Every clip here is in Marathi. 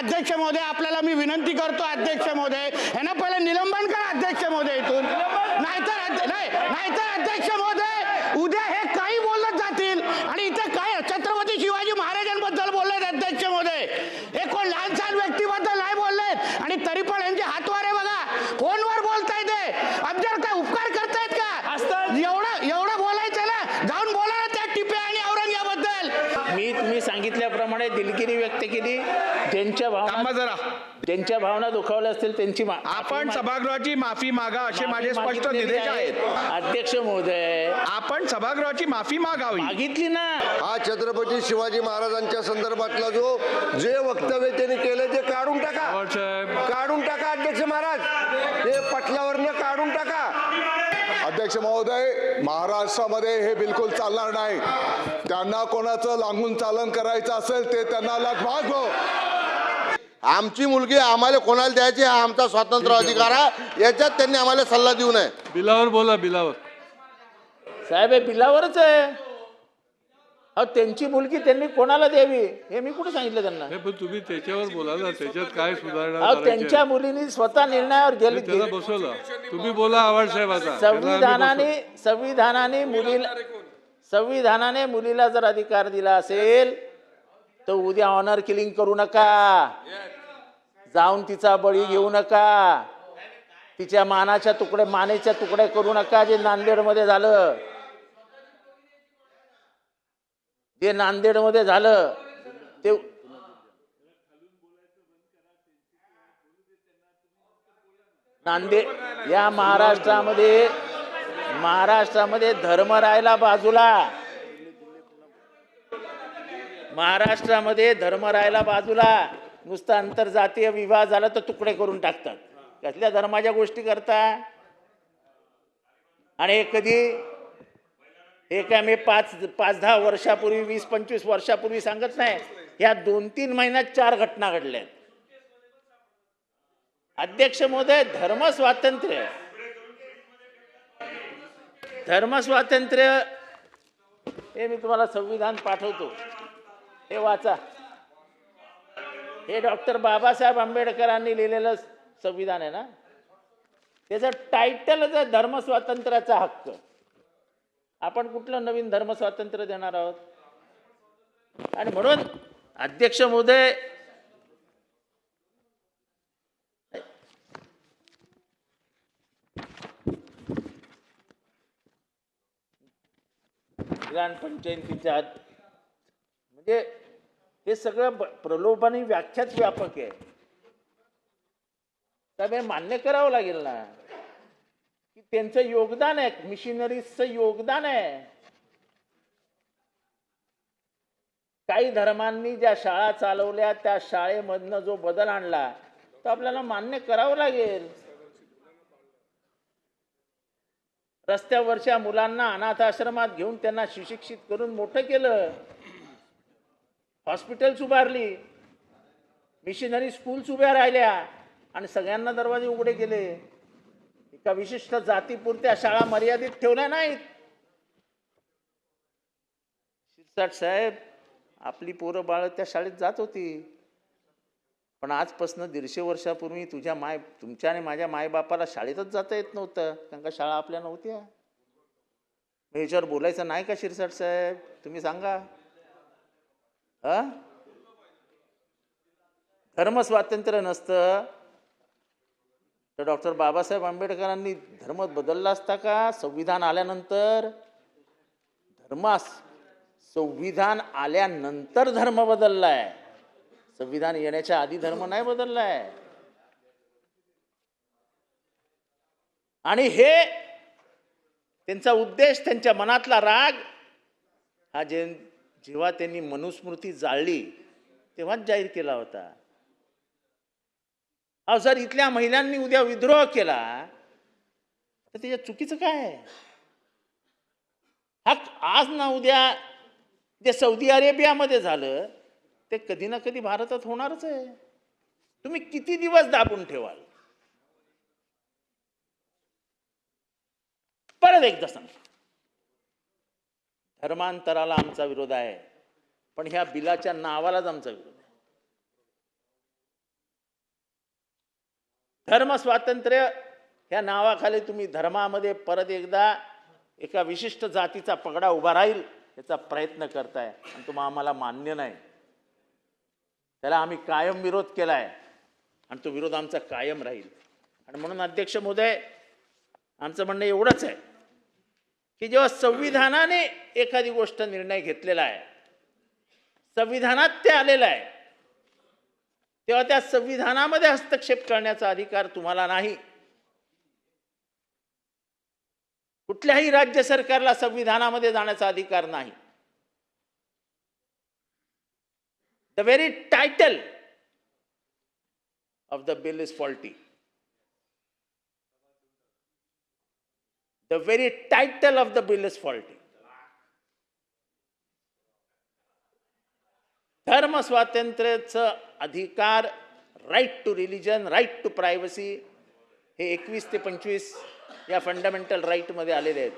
अध्यक्ष महोदय, आपल्याला मी विनंती करतो अध्यक्ष महोदय, यांना पहिले निलंबन करा अध्यक्ष महोदय इथून. नाहीतर अध्यक्ष महोदय उद्या हे काही बोलत जातील आणि इथे काय छत्रपती शिवाजी महाराजांबद्दल बोललेत अध्यक्ष महोदय. हे कोण लहान सहान व्यक्तीबद्दल नाही बोललेत आणि तरी पण यांचे हातवारे बघा, फोनवर बोलतायत. आमच्यावर काय उपकार करतायत का? एवढं बोलायचं ना, जाऊन बोला ना त्या टिपे आणि औरंगाबादबद्दल. तुम्ही सांगितल्याप्रमाणे दिलगिरी व्यक्त केली. ज्यांच्या भावना दुखावल्या असतील त्यांची आपण सभागृहाची माफी मागा असे माझे स्पष्ट निर्देश आहेत. अध्यक्ष महोदय, आपण सभागृहाची माफी मागावी. मागितली ना. हा छत्रपती शिवाजी महाराजांच्या संदर्भातला जे वक्तव्य त्यांनी केलं ते काढून टाका अध्यक्ष महाराज, ते पटलावरनं काढून टाका. अध्यक्ष महोदय, महाराष्ट्रामध्ये हे बिलकुल चालणार नाही. त्यांना कोणाचं लागून चालन करायचं असेल ते त्यांना लागू. आमची मुलगी आम्हाला कोणाला द्यायची हा आमचा स्वातंत्र्य अधिकार आहे, याच्यात त्यांनी आम्हाला सल्ला देऊ नये. बिलावर बोला. बिलावर साहेब, हे बिलावरच आहे. अहो, त्यांची मुलगी त्यांनी कोणाला द्यावी हे मी कुठे सांगितलं त्यांना? पण तुम्ही त्याच्यावर बोला ना, त्याच्यात काय सुधारणा. अहो, त्यांच्या मुलींनी स्वतः निर्णयावर गेली. त्याला बसवलं. तुम्ही बोला आवाज साहेब. आता संविधानाने मुलीला जर अधिकार दिला असेल तर उद्या ऑनर किलिंग करू नका, जाऊन तिचा बळी घेऊ नका, तिच्या मानेच्या तुकडे करू नका. जे नांदेडमध्ये झालं, ते नांदेड या महाराष्ट्रामध्ये धर्म राहिला बाजूला. नुसतं आंतरजातीय विवाह झाला तर तुकडे करून टाकतात. कसल्या धर्माच्या गोष्टी करता? आणि हे काय मी 5-10 वर्षापूर्वी, 20-25 वर्षापूर्वी सांगत नाही, या 2-3 महिन्यात 4 घटना घडल्यात. अध्यक्ष महोदय, धर्मस्वातंत्र्य हे मी तुम्हाला संविधान पाठवतो, हे वाचा. हे डॉक्टर बाबासाहेब आंबेडकरांनी लिहिलेलं संविधान आहे ना, त्याचं टायटलच आहे धर्मस्वातंत्र्याचा हक्क. आपण कुठलं नवीन धर्मस्वातंत्र्य देणार आहोत? आणि म्हणून अध्यक्ष महोदय, ग्रामपंचायतीच्या म्हणजे हे सगळं प्रलोभन ही व्याख्याच व्यापक आहे. त्यामुळे मान्य करावं लागेल ना की त्यांचं योगदान आहे, मिशनरीजचं योगदान आहे. काही धर्मांनी ज्या शाळा चालवल्या त्या शाळेमधनं जो बदल आणला तो आपल्याला मान्य करावं लागेल. रस्त्यावरच्या मुलांना अनाथ आश्रमात घेऊन त्यांना सुशिक्षित करून मोठं केलं. हॉस्पिटल्स उभारली, मिशनरी स्कूल्स उभ्या राहिल्या आणि सगळ्यांना दरवाजे उघडे केले. एका विशिष्ट जातीपुरत्या शाळा मर्यादित ठेवल्या नाहीत. शिरसाट साहेब, आपली पोरं बाळ त्या शाळेत जात होती, पण आजपासून 150 वर्षापूर्वी तुमच्या आणि माझ्या मायबापाला शाळेतच जाता येत नव्हतं, कारण का शाळा आपल्या नव्हत्या. ह्याच्यावर बोलायचं नाही का शिरसाट साहेब? तुम्ही सांगा. धर्मस्वातंत्र्य नसतं तर डॉक्टर बाबासाहेब आंबेडकरांनी धर्म बदलला असता का? संविधान आल्यानंतर धर्म बदललाय. संविधान येण्याच्या आधी धर्म नाही बदललाय. आणि हे त्यांचा उद्देश, त्यांच्या मनातला राग हा जेव्हा त्यांनी मनुस्मृती जाळली तेव्हाच जाहीर केला होता. अहो, जर इथल्या महिलांनी उद्या विद्रोह केला तर त्याच्या चुकीचं काय आहे? हा आज ना उद्या जे सौदी अरेबियामध्ये झालं ते कधी ना कधी भारतात होणारच आहे. तुम्ही किती दिवस दाबून ठेवाल? परत एकदा सांगतो, धर्मांतराला आमचा विरोध आहे, पण ह्या बिलाच्या नावालाच आमचा विरोध आहे. धर्मस्वातंत्र्य ह्या नावाखाली तुम्ही धर्मामध्ये परत एकदा एका विशिष्ट जातीचा पगडा उभा राहील याचा प्रयत्न करताय आणि तो आम्हाला मान्य नाही. त्याला आम्ही कायम विरोध केला आहे आणि तो विरोध आमचा कायम राहील. आणि म्हणून अध्यक्ष महोदय, आमचं म्हणणं एवढंच आहे की जेव्हा संविधानाने एखादी गोष्ट निर्णय घेतलेला आहे, संविधानात ते आलेलं आहे, तेव्हा त्या संविधानामध्ये हस्तक्षेप करण्याचा अधिकार तुम्हाला नाही. कुठल्याही राज्य सरकारला संविधानामध्ये जाण्याचा अधिकार नाही. The very title of the bill is faulty. The very title of the bill is faulty. धर्म स्वातंत्र्याचं अधिकार, right to religion, right to privacy, हे 21 ते 25 या फंडामेंटल राईटमध्ये आलेले आहेत.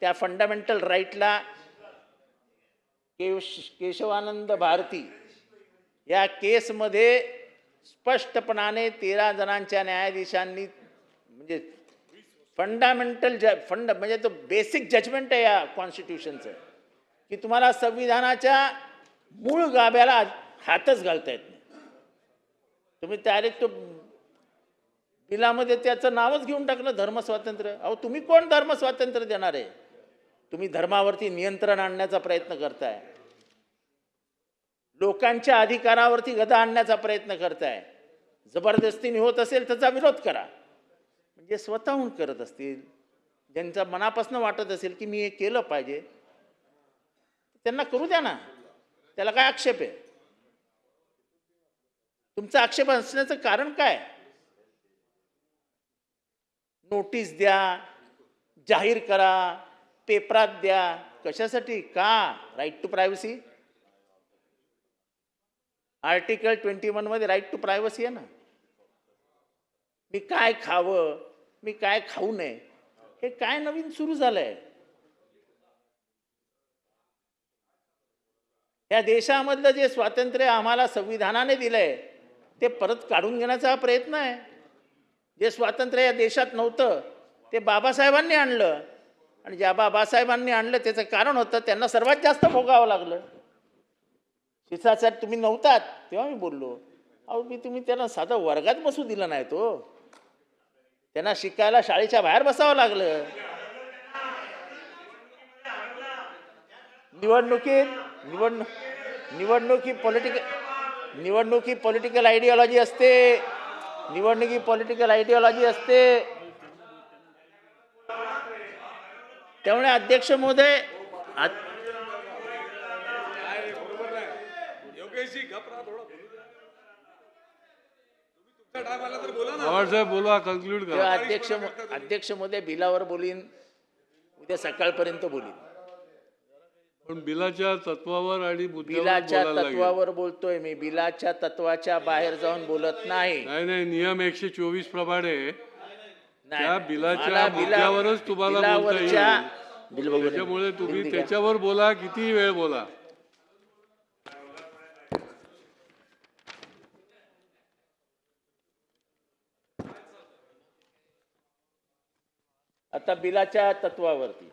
त्या फंडामेंटल राईटला केशवानंद भारती या केसमध्ये स्पष्टपणाने 13 जणांच्या न्यायाधीशांनी, म्हणजे फंडामेंटल म्हणजे तो बेसिक जजमेंट आहे या कॉन्स्टिट्यूशनचं, की तुम्हाला संविधानाच्या मूळ गाभ्याला हातच घालता येत नाही. तुम्ही डायरेक्ट तो बिलामध्ये त्याचं नावच घेऊन टाकलं धर्मस्वातंत्र्य. अहो, तुम्ही कोण धर्मस्वातंत्र्य देणार आहे? तुम्ही धर्मावरती नियंत्रण आणण्याचा प्रयत्न करताय, लोकांच्या अधिकारावरती गदा आणण्याचा प्रयत्न करताय. जबरदस्तीने होत असेल त्याचा विरोध करा. म्हणजे स्वतःहून करत असतील, ज्यांच्या मनापासून वाटत असेल की मी हे केलं पाहिजे, त्यांना करू द्या ना. त्याला काय आक्षेप आहे? तुमचा आक्षेप असण्याचं कारण काय? नोटीस द्या, जाहीर करा, पेपरात द्या. कशासाठी? का? Right to privacy. आर्टिकल 21 मध्ये राईट टू प्रायव्हसी आहे ना. मी काय खावं, मी काय खाऊ नये, हे काय नवीन सुरू झालंय? या देशामधलं जे स्वातंत्र्य आम्हाला संविधानाने दिलंय ते परत काढून घेण्याचा हा प्रयत्न आहे. जे स्वातंत्र्य या देशात नव्हतं ते बाबासाहेबांनी आणलं, आणि ज्या बाबासाहेबांनी आणलं त्याचं कारण होतं त्यांना सर्वात जास्त भोगावं लागलं. शिक्षासाठी तुम्ही नव्हतात तेव्हा मी बोललो. अहो, तुम्ही त्यांना साधं वर्गात बसू दिलं नाही. तो त्यांना शिकायला शाळेच्या बाहेर बसावं लागलं. निवडणुकी पॉलिटिकल आयडिओलॉजी असते. निवडणुकी पॉलिटिकल आयडिओलॉजी असते. त्यामुळे अध्यक्ष महोदय, साहेब बोला, कन्क्लूड करा. अध्यक्ष महोदय, बिलावर बोलीन, उद्या सकाळपर्यंत बोलीन. पण बिलाच्या तत्वावर आणि बिलाच्या तत्वावर बोलतोय मी. बिलाच्या तत्वाच्या बाहेर जाऊन बोलत नाही. नाही, नियम 124 प्रमाणे त्या बिलाच्या मुद्द्यावरच तुम्हाला बोलता येईल. त्याच्यामुळे तुम्ही त्याच्यावर बोला, किती वेळ बोला. आता बिलाच्या तत्वावरती,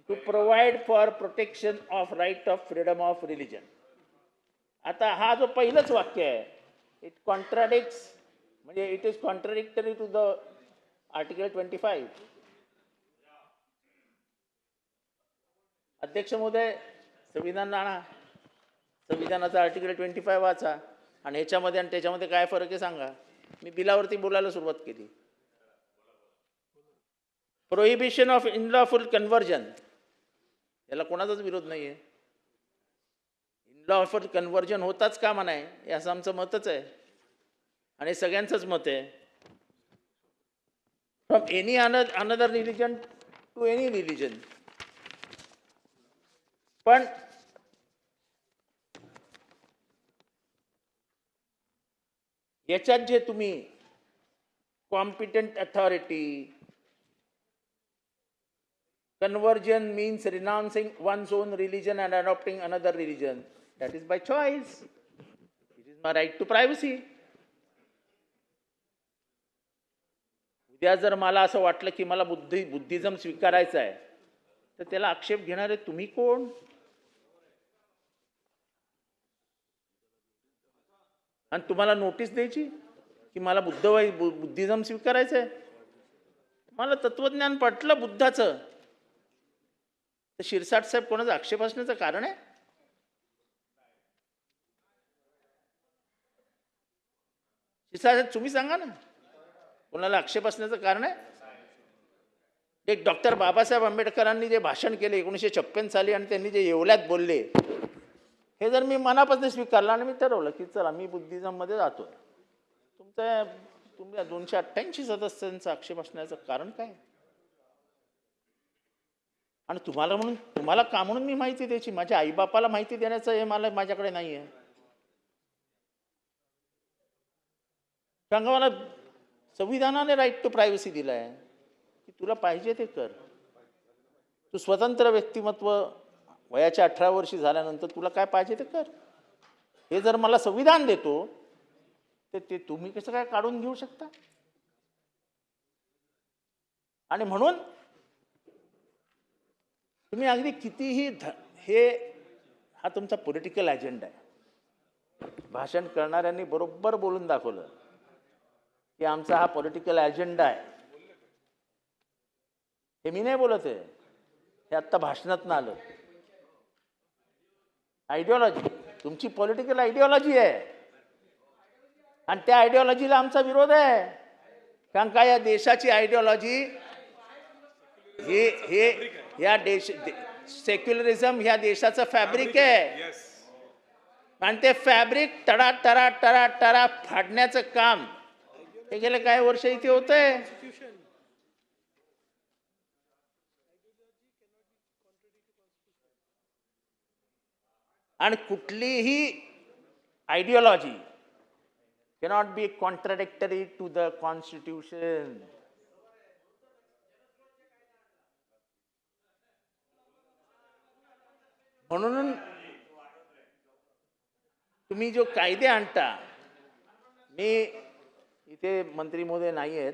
to provide for protection of right of freedom of religion. आता हा जो पहिलंच वाक्य आहे, इट कॉन्ट्राडिक्ट्स, म्हणजे it is contradictory to the article 25. अध्यक्ष महोदय, संविधान आणा, संविधानाचा आर्टिकल 25 वाचा आणि ह्याच्यामध्ये आणि त्याच्यामध्ये काय फरक आहे सांगा. मी बिलावरती बोलायला सुरुवात केली. प्रोहिबिशन ऑफ इनलॉफुल कन्व्हर्जन, याला कोणाचाच विरोध नाही आहे. इनलॉफुल कन्व्हर्जन होताच कामा नये, हे असं आमचं मतच आहे आणि सगळ्यांचंच मत आहे. From any another religion to any religion. पण याच्यात जे तुम्ही competent authority, conversion means renouncing one's own religion and adopting another religion. That is by choice. It is my right to privacy. उद्या जर मला असं वाटलं की मला बुद्धिझम स्वीकारायचा आहे, तर त्याला आक्षेप घेणारे तुम्ही कोण? आणि तुम्हाला नोटीस द्यायची की मला बुद्धिझम स्वीकारायचं आहे? मला तत्वज्ञान पटलं बुद्धाचं, तर शिरसाट साहेब कोणाचा आक्षेप असण्याचं कारण आहे? शिरसाट साहेब तुम्ही सांगा ना, कोणाला आक्षेप असण्याचं कारण आहे? एक डॉक्टर बाबासाहेब आंबेडकरांनी जे भाषण केले 1956 साली आणि त्यांनी जे येवल्यात बोलले, हे जर मी मनापासून स्वीकारलं आणि मी ठरवलं की चला मी बुद्धिझममध्ये जातोय, तुमच्या 288 सदस्यांचा आक्षेप असण्याचं कारण काय? आणि तुम्हाला का म्हणून मी माहिती द्यायची? माझ्या आईबापाला माहिती देण्याचं हे माझ्याकडे नाही आहे. सांगा मला, संविधानाने राईट टू प्रायव्हसी दिलाय की तुला पाहिजे ते कर. तू स्वतंत्र व्यक्तिमत्व वयाच्या 18 वर्षी झाल्यानंतर तुला काय पाहिजे ते कर. हे जर मला संविधान देतो, तर ते तुम्ही कसं काय काढून घेऊ शकता? आणि म्हणून तुम्ही अगदी कितीही हा तुमचा पॉलिटिकल अजेंडा आहे. भाषण करणाऱ्यांनी बरोबर बोलून दाखवलं की आमचा हा पॉलिटिकल अजेंडा आहे. हे मी नाही बोलत आहे, हे आत्ता भाषणातनं आलं. आयडिओलॉजी, तुमची पॉलिटिकल आयडिओलॉजी आहे आणि त्या आयडिओलॉजीला आमचा विरोध आहे. कारण का या देशाची आयडिओलॉजी सेक्युलरिझम ह्या देशाचं फॅब्रिक आहे आणि ते फॅब्रिक टरा फाडण्याचं काम हे गेले काही वर्ष इथे होतंय. आणि कुठलीही ideology cannot be contradictory to the Constitution. म्हणून तुम्ही जो कायदे आणता, मी इथे मंत्री महोदय नाही आहेत,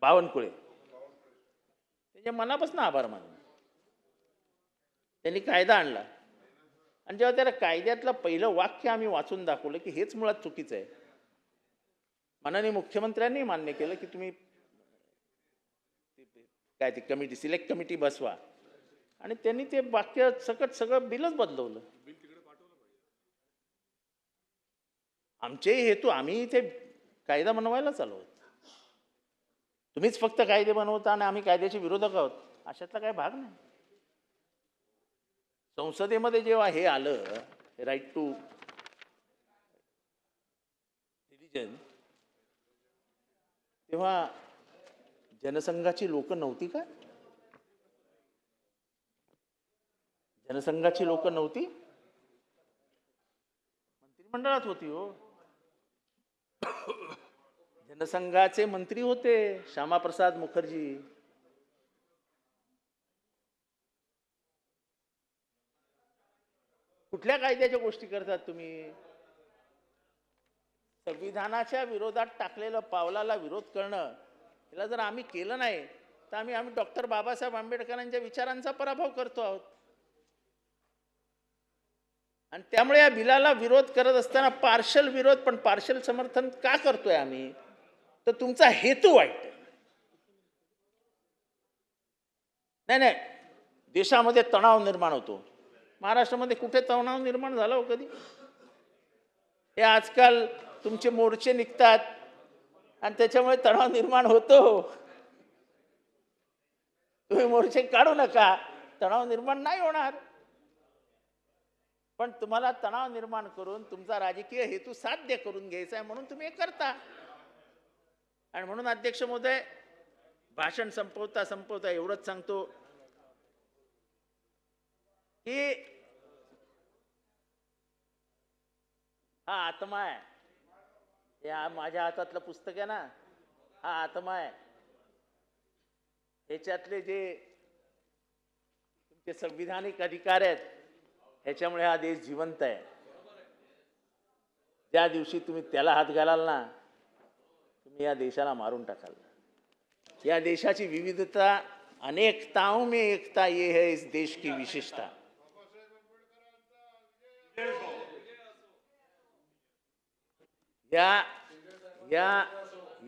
बावनकुळे, त्याच्या मनापासून आभार मानतो. त्यांनी कायदा आणला आणि जेव्हा त्याला कायद्यातलं पहिलं वाक्य आम्ही वाचून दाखवलं की हेच मुळात चुकीचं आहे, माननीय मुख्यमंत्र्यांनी मान्य केलं की तुम्ही काय ती कमिटी, सिलेक्ट कमिटी बसवा, आणि त्यांनी ते वाक्य सकट सगळं बिलच बदलवलं. आमचेही हेतू, आम्ही इथे कायदा बनवायला चालू आहोत. तुम्हीच फक्त कायदे बनवता आणि आम्ही कायद्याचे विरोधक आहोत, अशातला काही भाग नाही. संसदेमध्ये जेव्हा हे आलं, राईट टू रिलिजन, तेव्हा जनसंघाची लोक नव्हती का? जनसंघाची लोक नव्हती, मंत्रिमंडळात होती हो. जनसंघाचे मंत्री होते श्यामाप्रसाद मुखर्जी. कुठल्या कायद्याच्या गोष्टी करतात तुम्ही? संविधानाच्या विरोधात टाकलेलं पावलाला विरोध करणं, याला जर आम्ही केलं नाही तर आम्ही डॉक्टर बाबासाहेब आंबेडकरांच्या विचारांचा पराभव करतो आहोत. आणि त्यामुळे या बिलाला विरोध करत असताना पार्शल विरोध, पण पार्शल समर्थन का करतोय आम्ही? तर तुमचा हेतू वाईट आहे. नाही, देशामध्ये तणाव निर्माण होतो. महाराष्ट्रामध्ये कुठे तणाव निर्माण झाला हो कधी? हे आजकाल तुमचे मोर्चे निघतात आणि त्याच्यामुळे तणाव निर्माण होतो. तुम्ही मोर्चे काढू नका, तणाव निर्माण नाही होणार. पण तुम्हाला तणाव निर्माण करून तुमचा राजकीय हेतू साध्य करून घ्यायचा आहे, म्हणून तुम्ही हे करता. आणि म्हणून अध्यक्ष महोदय, भाषण संपवता एवढंच सांगतो की हा आत्मा आहे, या माझ्या हातातलं पुस्तक आहे ना, हा आत्मा आहे. ह्याच्यातले जे तुमचे संविधानिक अधिकार आहेत, ह्याच्यामुळे हा देश जिवंत आहे. ज्या दिवशी तुम्ही त्याला हात घालाल ना, या देशाला मारून टाकाल. या देशाची विविधता, अनेकताओं में एकता, ये है इस देश की विशेषता.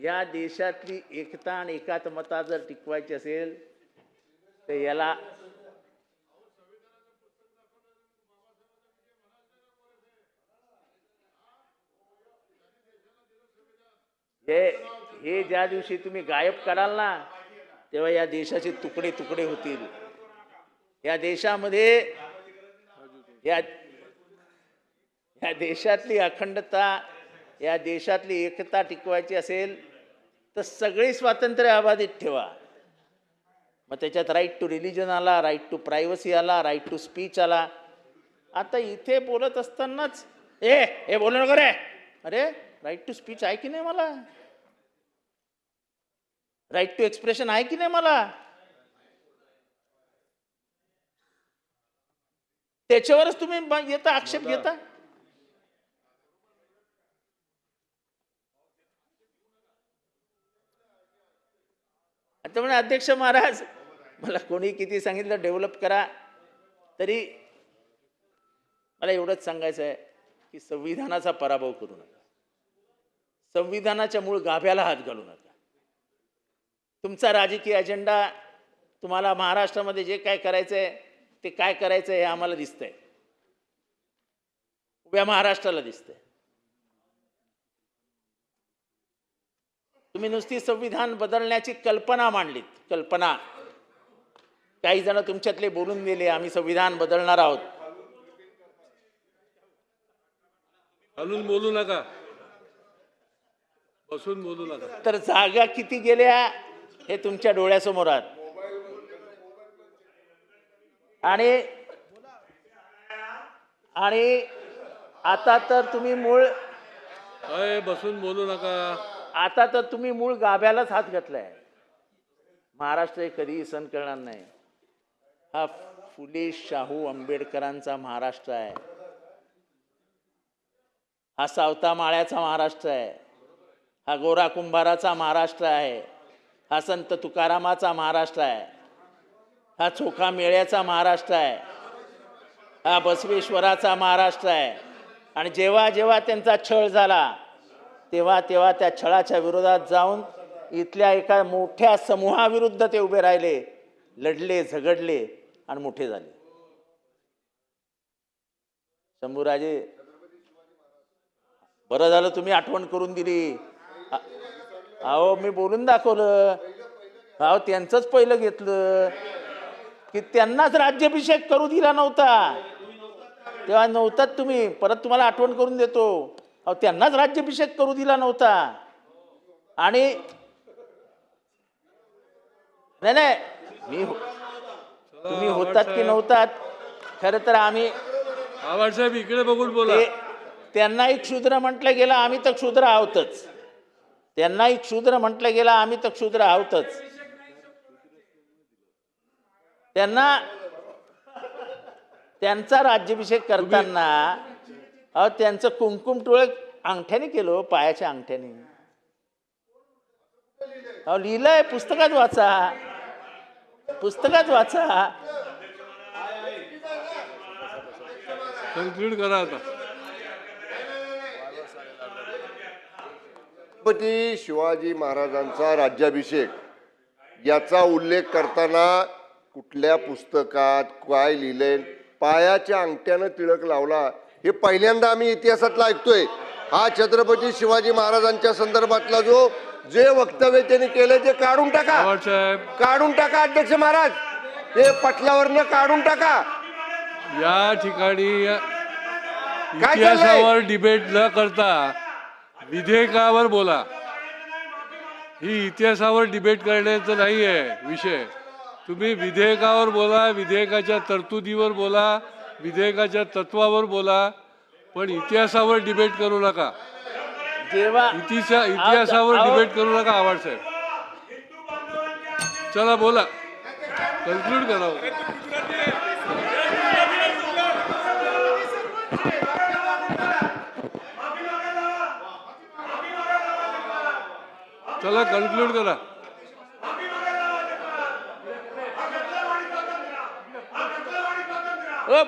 या देशातली एकता आणि एकात्मता जर टिकवायची असेल तर याला हे ज्या दिवशी तुम्ही गायब कराल ना, तेव्हा या देशाचे तुकडे तुकडे होतील. या देशामध्ये या देशातली अखंडता, या देशातली एकता टिकवायची असेल तर सगळी स्वातंत्र्य अबाधित ठेवा. मग त्याच्यात राईट टू रिलिजन आला, राईट टू प्रायव्हसी आला, राईट टू स्पीच आला. आता इथे बोलत असतानाच हे बोलू नको रे, अरे राईट टू स्पीच आहे की नाही मला, राईट टू एक्सप्रेशन आहे की नाही मला, त्याच्यावरच तुम्ही येता आक्षेप घेता. आता म्हणे अध्यक्ष महाराज, मला कोणी किती सांगितलं डेव्हलप करा, तरी मला एवढंच सांगायचं आहे की संविधानाचा पराभव करू नका, संविधानाच्या मूळ गाभ्याला हात घालू नका. तुमचा राजकीय अजेंडा, तुम्हाला महाराष्ट्रामध्ये जे काय करायचंय ते काय करायचंय हे आम्हाला दिसतंय, उभ्या महाराष्ट्राला दिसतंय. तुम्ही नुसती संविधान बदलण्याची कल्पना मांडलीत, कल्पना. काही जण तुमच्यातले बोलून गेले आम्ही संविधान बदलणार आहोत. हलून बोलू नका, बसून बोलू नका. तर जागा किती गेल्या हे तुमच्या डोळ्यासमोर आहेत. आणि आता तर तुम्ही मूळ बसून बोलू नका. आता तर तुम्ही मूळ गाभ्यालाच हात घातलाय. महाराष्ट्र हे कधीही सहन करणार नाही. हा फुले शाहू आंबेडकरांचा महाराष्ट्र आहे, हा सावता माळ्याचा महाराष्ट्र आहे, हा गोरा कुंभाराचा महाराष्ट्र आहे, हा संत तुकारामाचा महाराष्ट्र आहे, हा चोखा मेळ्याचा महाराष्ट्र आहे, हा बसवेश्वराचा महाराष्ट्र आहे. आणि जेव्हा जेव्हा त्यांचा छळ झाला तेव्हा तेव्हा त्या छळाच्या विरोधात जाऊन इथल्या एका मोठ्या समूहाविरुद्ध ते उभे राहिले, लढले, झगडले आणि मोठे झाले. शंभूराजे, बरं झालं तुम्ही आठवण करून दिली. अहो मी बोलून दाखवलं. अहो त्यांचंच पहिलं घेतलं की त्यांनाच राज्याभिषेक करू दिला नव्हता, तेव्हा नव्हतात तुम्ही. परत तुम्हाला आठवण करून देतो. अहो त्यांनाच राज्याभिषेक करू दिला नव्हता. आणि नाही तुम्ही होतात की नव्हतात, खरं तर आम्ही आवाजसाहेब इकडे बघून बोला. त्यांनाही क्षुद्र म्हटलं गेलं, आम्ही तर क्षुद्र आहोतच. त्यांनाही क्षुद्र म्हटलं गेलं, आम्ही तर क्षुद्र आहोतच. त्यांचा राज्याभिषेक करताना त्यांचं कुंकुम टोळ अंगठ्याने केलं, पायाच्या अंगठ्याने. लिहिलंय, पुस्तकात वाचा, पुस्तकात वाचा. कन्क्लूड करा आता. छत्रपती शिवाजी महाराजांचा राज्याभिषेक याचा उल्लेख करताना कुठल्या पुस्तकात काय लिहिलंय, पायाच्या अंगठ्यानं तिळक लावला, हे पहिल्यांदा आम्ही इतिहासातला ऐकतोय. हा छत्रपती शिवाजी महाराजांच्या संदर्भातला जे वक्तव्य त्यांनी केले ते काढून टाका, काढून टाका अध्यक्ष महाराज, ते पटलावरनं काढून टाका. या ठिकाणी इतिहासावर डिबेट न करता विधेयकावर बोला. ही इतिहासावर डिबेट करण्याचं नाही आहे विषय. तुम्ही विधेयकावर बोला, विधेयकाच्या तरतुदीवर बोला, विधेयकाच्या तत्वावर बोला, पण इतिहासावर डिबेट करू नका. इतिहासावर डिबेट करू नका. आवाज साहेब, चला बोला, कन्क्लूड करा. चला कन्क्लूड करा.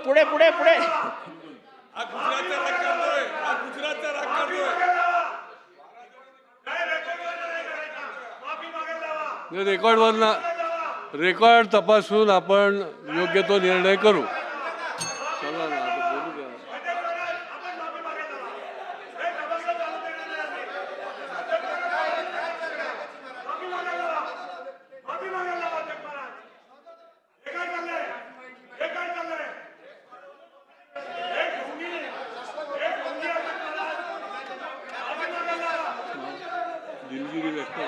पुढे पुढे पुढे. रेकॉर्ड तपासून आपण योग्य तो निर्णय करू. चला ना, आता बोलू द्या. दिलगिरी व्यक्त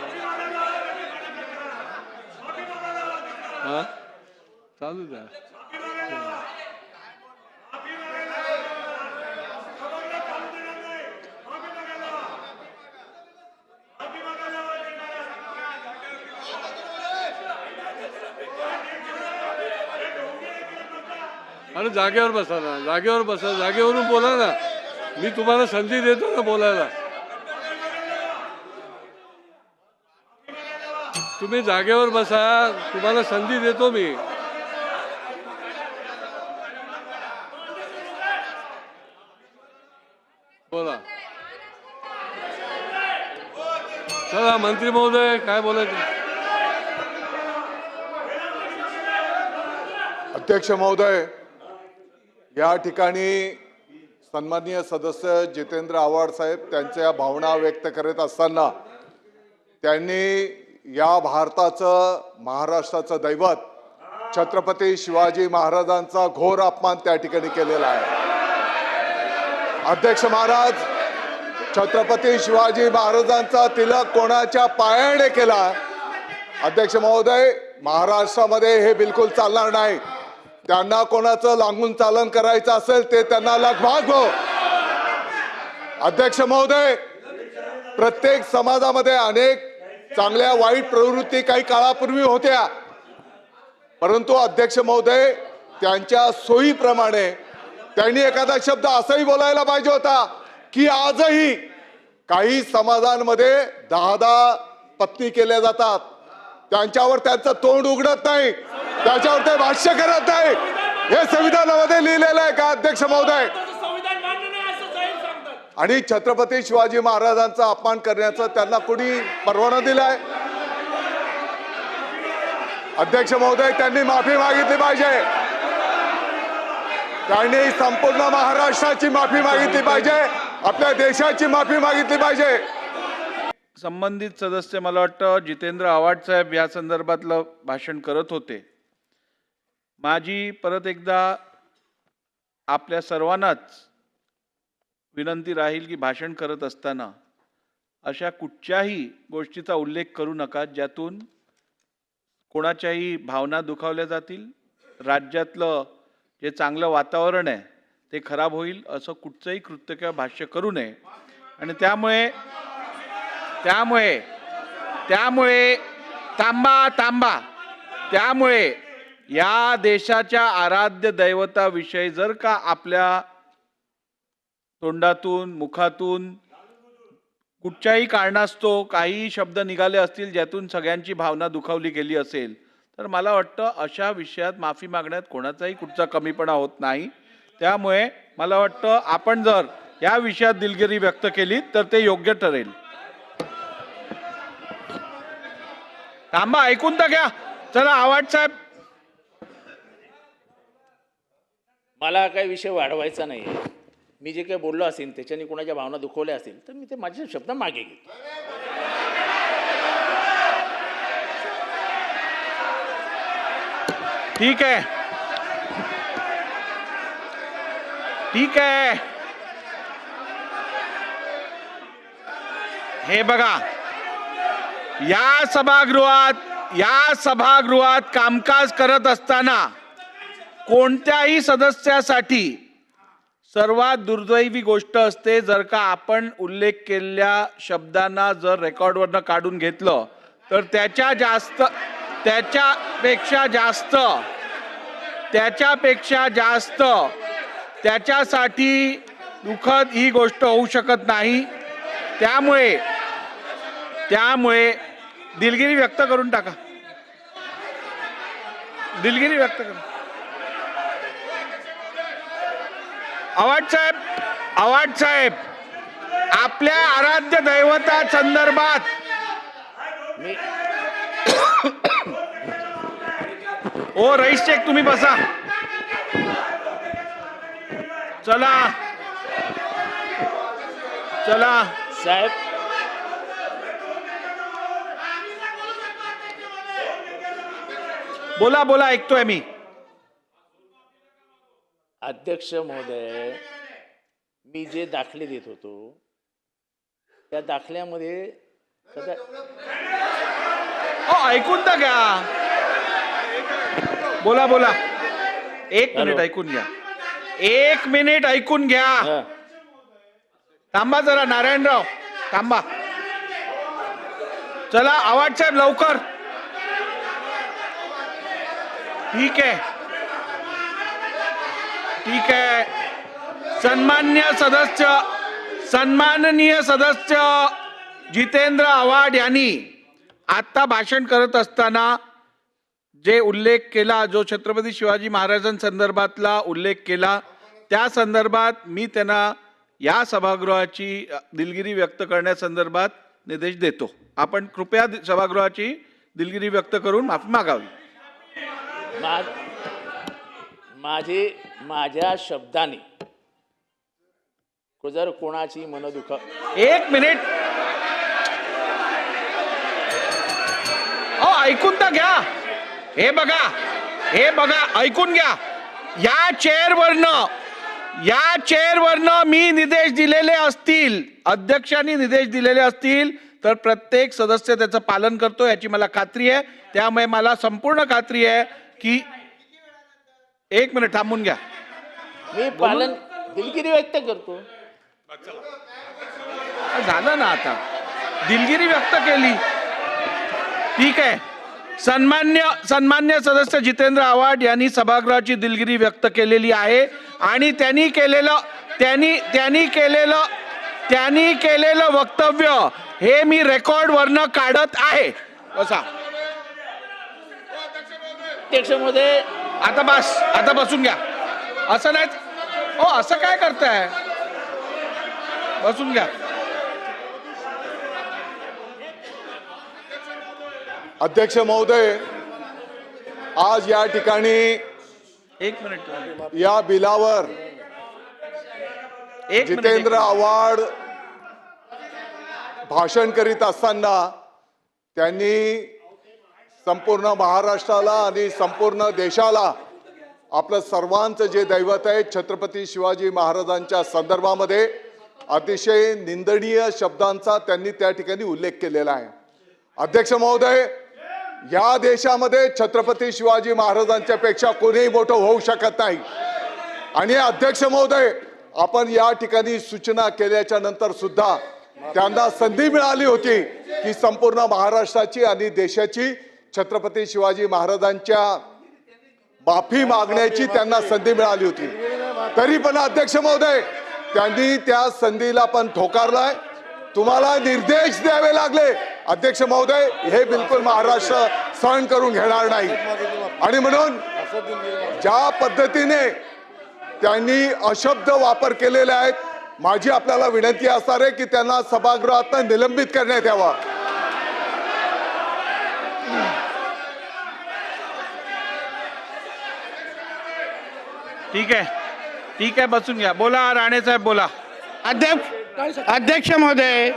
हा चालू द्या. अरे जागेवर बसा ना, जागेवर बसा, जागेवरून बोला ना. मी तुम्हाला संधी देतो ना बोलायला. तुम्ही जागेवर बसा, तुम्हाला संधी देतो मी. बोला. चला मंत्री महोदय, काय बोलायचं? अध्यक्ष महोदय, या ठिकाणी सन्माननीय सदस्य जितेंद्र आव्हाड साहेब त्यांच्या भावना व्यक्त करत असताना त्यांनी या भारताचं, महाराष्ट्राचं दैवत छत्रपती शिवाजी महाराजांचा घोर अपमान त्या ठिकाणी केलेला आहे. अध्यक्ष महाराज, छत्रपती शिवाजी महाराजांचा तिलक कोणाच्या पायाने केला? अध्यक्ष महोदय, महाराष्ट्रामध्ये हे बिलकुल चालणार नाही. त्यांना कोणाचं लागून चालन करायचं असेल ते त्यांना लगभाग हो. अध्यक्ष महोदय, प्रत्येक समाजामध्ये अनेक चांगल्या वाईट प्रवृत्ती काही काळापूर्वी होत्या, परंतु अध्यक्ष महोदय त्यांच्या सोयीप्रमाणे त्यांनी एखादा शब्द असाही बोलायला पाहिजे होता की आजही काही समाजांमध्ये 10 पत्नी केल्या जातात, त्यांच्यावर त्यांचं तोंड उघडत नाही, त्याच्यावर ते भाष्य करत नाही. हे संविधानामध्ये लिहिलेलं आहे का अध्यक्ष महोदय? आणि छत्रपती शिवाजी महाराजांचा अपमान करण्याचा त्यांना कोणी परवाना दिलाय? अध्यक्ष महोदय, त्यांनी माफी मागितली पाहिजे. त्यांनी संपूर्ण महाराष्ट्राची माफी मागितली पाहिजे, आपल्या देशाची माफी मागितली पाहिजे. संबंधित सदस्य मला वाटतं जितेंद्र आव्हाड साहेब या संदर्भातलं भाषण करत होते. माझी परत एकदा आपल्या सर्वांनाच विनंती राहील की भाषण करत असताना अशा कुठच्याही गोष्टीचा उल्लेख करू नका ज्यातून कोणाच्याही भावना दुखावल्या जातील, राज्यातलं जे चांगलं वातावरण आहे ते खराब होईल, असं कुठचंही कृत्य किंवा भाष्य करू नये. आणि त्यामुळे त्यामुळे या देशाच्या आराध्य दैवताविषयी जर का आपल्या तोंडातून, मुखातून कुठच्याही कारणास्तव काही शब्द निघाले असतील ज्यातून सगळ्यांची भावना दुखावली गेली असेल, तर मला वाटतं अशा विषयात माफी मागण्यात कोणाचाही कुठचा कमीपणा होत नाही. त्यामुळे मला वाटतं आपण जर या विषयात दिलगिरी व्यक्त केली तर ते योग्य ठरेल. थांबा, ऐकून तर घ्या. चला आव्हाड साहेब. मला काही विषय वाढवायचा नाही. मी जे काही बोललो असेल त्याच्याने कोणाच्या भावना दुखवल्या असतील तर मी ते माझे शब्द मागे घेतो. ठीक आहे, ठीक आहे. हे बघा, या सभागृहात कामकाज करत असताना कोणत्याही सदस्यासाठी सर्वात दुर्दैवी गोष्ट असते जर का आपण उल्लेख केलेल्या शब्दांना जर रेकॉर्डवरनं काढून घेतलं तर त्याच्यापेक्षा जास्त त्याच्यासाठी दुःखद ही गोष्ट होऊ शकत नाही. त्यामुळे दिलगिरी व्यक्त करून टाका. दिलगिरी व्यक्त करा. आवाड साहेब आपल्या आराध्य दैवता संदर्भात ओ रईस शेख तुम्ही बसा. चला साहेब बोला ऐकतोय मी. अध्यक्ष महोदय, मी जे दाखले देत होतो त्या दाखल्यामध्ये ऐकून तर घ्या. बोला. एक मिनिट ऐकून घ्या. 1 मिनिट ऐकून घ्या. हा. थांबा जरा नारायणराव थांबा. चला आवाज साहेब लवकर. ठीक आहे. सन्माननीय सदस्य जितेंद्र आव्हाड यांनी आता भाषण करत असताना जे उल्लेख केला, जो छत्रपती शिवाजी महाराजांसंदर्भातला उल्लेख केला, त्या संदर्भात मी त्यांना या सभागृहाची दिलगिरी व्यक्त करण्यासंदर्भात निर्देश देतो. आपण कृपया सभागृहाची दिलगिरी व्यक्त करून माफी मागावी. माझ्या शब्दाने जर कोणाची मन दुख. 1 मिनिट ऐकून तर घ्या. हे बघा ऐकून घ्या. या चेअरवरनं मी निर्देश दिलेले असतील, अध्यक्षांनी निर्देश दिलेले असतील तर प्रत्येक सदस्य त्याचं पालन करतो याची मला खात्री आहे. त्यामुळे मला संपूर्ण खात्री आहे की 1 मिनिट थांबून घ्या. मी पालन दिलगिरी व्यक्त करतो. झालं ना आता दिलगिरी व्यक्त केली. ठीक आहे. सन्मान्य सदस्य जितेंद्र आव्हाड यांनी सभागृहाची दिलगिरी व्यक्त केलेली आहे आणि त्यांनी केलेलं वक्तव्य हे मी रेकॉर्ड वरनं काढत आहे. बसा अध्यक्ष महोदय, आता बसून घ्या. असं नाही असं काय करताय. बसून घ्या. अध्यक्ष महोदय, आज या ठिकाणी 1 मिनिट या बिलावर जितेंद्र आव्हाड भाषण करीत असताना त्यांनी संपूर्ण महाराष्ट्राला आणि संपूर्ण देशाला आपलं सर्वांचं जे दैवत आहे छत्रपती शिवाजी महाराजांच्या संदर्भामध्ये अतिशय निंदनीय शब्दांचा त्यांनी त्या ठिकाणी उल्लेख केलेला आहे. अध्यक्ष महोदय, या देशामध्ये छत्रपती शिवाजी महाराजांच्या पेक्षा कोणीही मोठं होऊ शकत नाही. आणि अध्यक्ष महोदय, आपण या ठिकाणी सूचना केल्याच्या नंतर सुद्धा त्यांना संधी मिळाली होती की संपूर्ण महाराष्ट्राची आणि देशाची छत्रपती शिवाजी महाराजांच्या माफी मागण्याची त्यांना संधी मिळाली होती. तरी पण अध्यक्ष महोदय, त्यांनी त्या संधीला पण ठोकारलाय. तुम्हाला निर्देश द्यावे लागले. अध्यक्ष महोदय, हे बिलकुल महाराष्ट्र सहन करून घेणार नाही. आणि म्हणून ज्या पद्धतीने त्यांनी अशब्द वापर केलेले आहेत, माझी आपल्याला विनंती असणार आहे की त्यांना सभागृहातून निलंबित करण्यात यावं. ठीक आहे बसून घ्या. बोला राणे साहेब बोला. अध्यक्ष महोदय,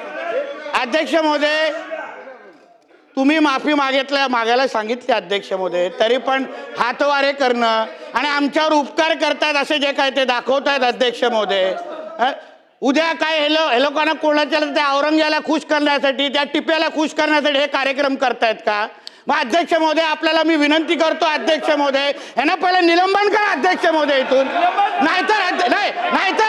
तुम्ही माफी मागायला सांगितले अध्यक्ष महोदय, तरी पण हातवारे करणं आणि आमच्यावर उपकार करतात असे जे काय ते दाखवतायत अध्यक्ष महोदय. उद्या काय हे लोकांना कोणाच्या त्या औरंगजेबाला खुश करण्यासाठी, त्या टिप्याला खुश करण्यासाठी हे कार्यक्रम करतायत का? मग अध्यक्ष महोदय, आपल्याला मी विनंती करतो अध्यक्ष महोदय, यांना पहिले निलंबन करा अध्यक्ष महोदय इथून. नाहीतर